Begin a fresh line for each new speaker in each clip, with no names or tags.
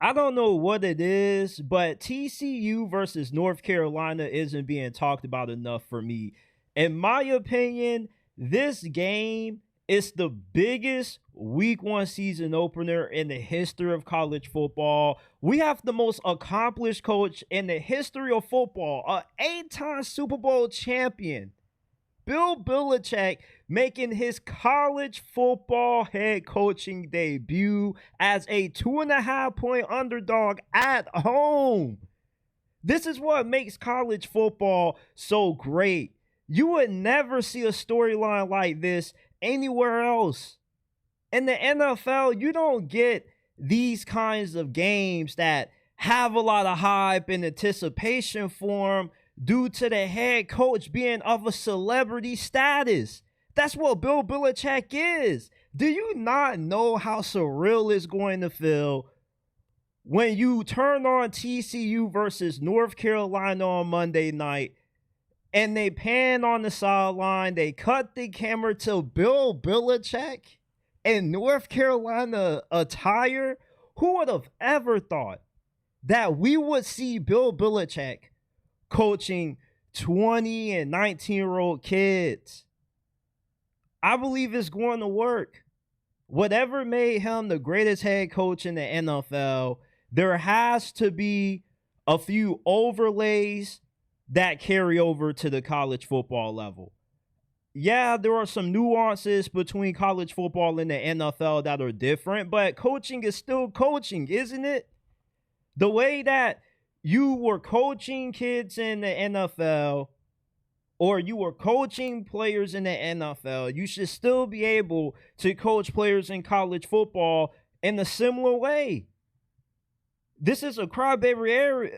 I don't know what it is, but TCU versus North Carolina isn't being talked about enough for me. In my opinion, this game is the biggest week one season opener in the history of college football. We have the most accomplished coach in the history of football, an 8-time Super Bowl champion. Bill Belichick making his college football head coaching debut as a 2.5 point underdog at home. This is what makes college football so great. You would never see a storyline like this anywhere else. In the NFL, you don't get these kinds of games that have a lot of hype and anticipation for them due to the head coach being of a celebrity status. That's what Bill Belichick is. Do you not know how surreal it's going to feel when you turn on TCU versus North Carolina on Monday night and they pan on the sideline, they cut the camera to Bill Belichick in North Carolina attire? Who would have ever thought that we would see Bill Belichick coaching 20 and 19-year-old kids? I believe it's going to work. Whatever made him the greatest head coach in the NFL, there has to be a few overlays that carry over to the college football level. Yeah, there are some nuances between college football and the NFL that are different, but coaching is still coaching, isn't it? The way that you were coaching kids in the NFL or you were coaching players in the NFL, you should still be able to coach players in college football in a similar way. This is a crybaby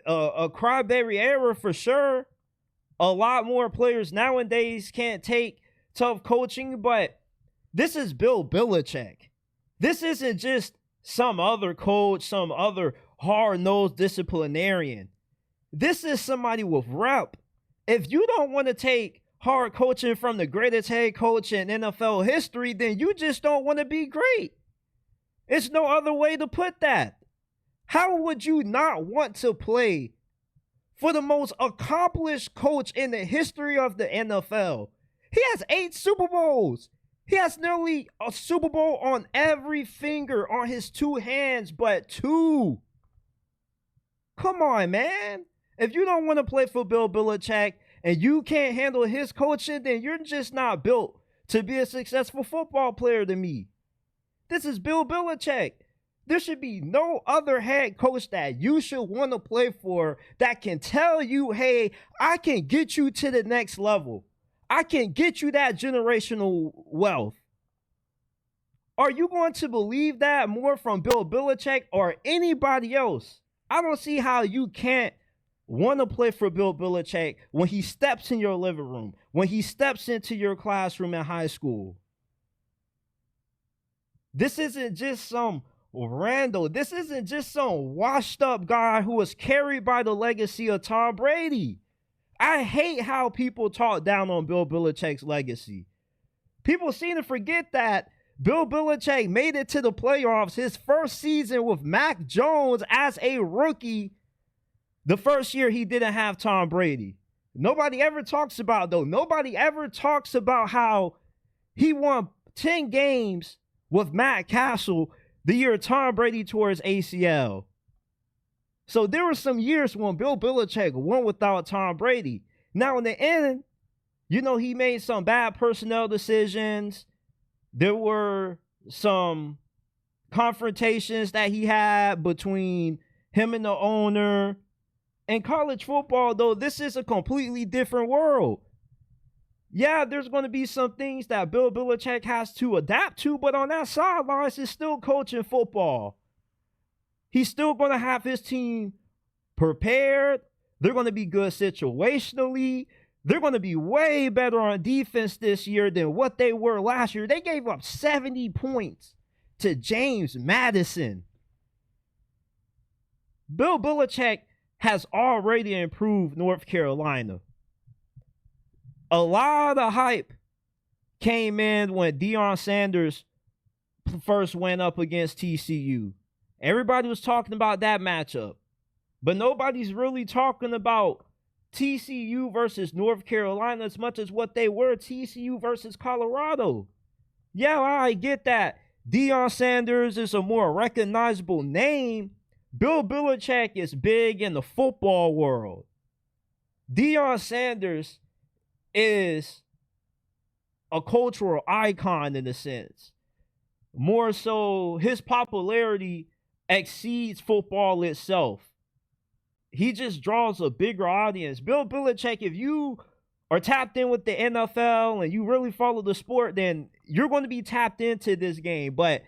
era for sure. A lot more players nowadays can't take tough coaching, but this is Bill Belichick. This isn't just some other coach, some other hard-nosed disciplinarian. This is somebody with rep. If you don't want to take hard coaching from the greatest head coach in NFL history, then you just don't want to be great. It's no other way to put that. How would you not want to play for the most accomplished coach in the history of the NFL? He has 8 Super Bowls. He has nearly a Super Bowl on every finger on his 2 hands, but 2. Come on, man. If you don't want to play for Bill Belichick and you can't handle his coaching, then you're just not built to be a successful football player to me. This is Bill Belichick. There should be no other head coach that you should want to play for that can tell you, hey, I can get you to the next level. I can get you that generational wealth. Are you going to believe that more from Bill Belichick or anybody else? I don't see how you can't want to play for Bill Belichick when he steps in your living room, when he steps into your classroom in high school. This isn't just some Randall. This isn't just some washed up guy who was carried by the legacy of Tom Brady. I hate how people talk down on Bill Belichick's legacy. People seem to forget that Bill Belichick made it to the playoffs his first season with Mac Jones as a rookie. The first year he didn't have Tom Brady. Nobody ever talks about how he won 10 games with Matt Castle the year Tom Brady tore his ACL. So there were some years when Bill Belichick won without Tom Brady. Now in the end, he made some bad personnel decisions. There were some confrontations that he had between him and the owner. In college football, though, this is a completely different world. Yeah, there's going to be some things that Bill Belichick has to adapt to, but on that sideline, he's still coaching football. He's still going to have his team prepared. They're going to be good situationally. They're going to be way better on defense this year than what they were last year. They gave up 70 points to James Madison. Bill Belichick has already improved North Carolina. A lot of hype came in when Deion Sanders first went up against TCU. Everybody was talking about that matchup, but nobody's really talking about TCU versus North Carolina as much as what they were TCU versus Colorado. Yeah, I get that. Deion Sanders is a more recognizable name. Bill Belichick is big in the football world. Deion Sanders is a cultural icon in a sense. More so, his popularity exceeds football itself. He just draws a bigger audience. Bill Belichick, if you are tapped in with the NFL and you really follow the sport, then you're going to be tapped into this game. But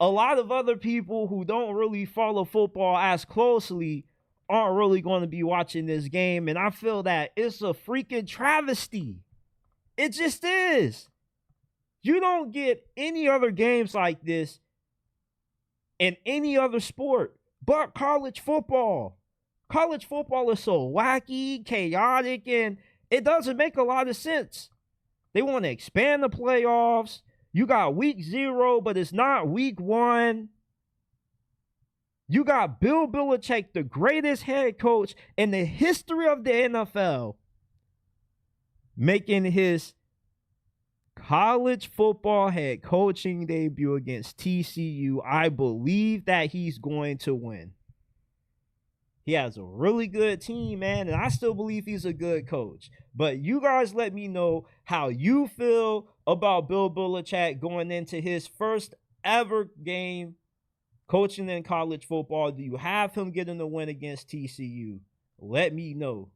a lot of other people who don't really follow football as closely aren't really going to be watching this game. And I feel that it's a freaking travesty. It just is. You don't get any other games like this in any other sport but college football. College football is so wacky, chaotic, and it doesn't make a lot of sense. They want to expand the playoffs. You got week 0, but it's not week 1. You got Bill Belichick, the greatest head coach in the history of the NFL, making his college football head coaching debut against TCU. I believe that he's going to win. He has a really good team, man, and I still believe he's a good coach. But you guys let me know how you feel about Bill Belichick going into his first ever game coaching in college football. Do you have him getting the win against TCU? Let me know.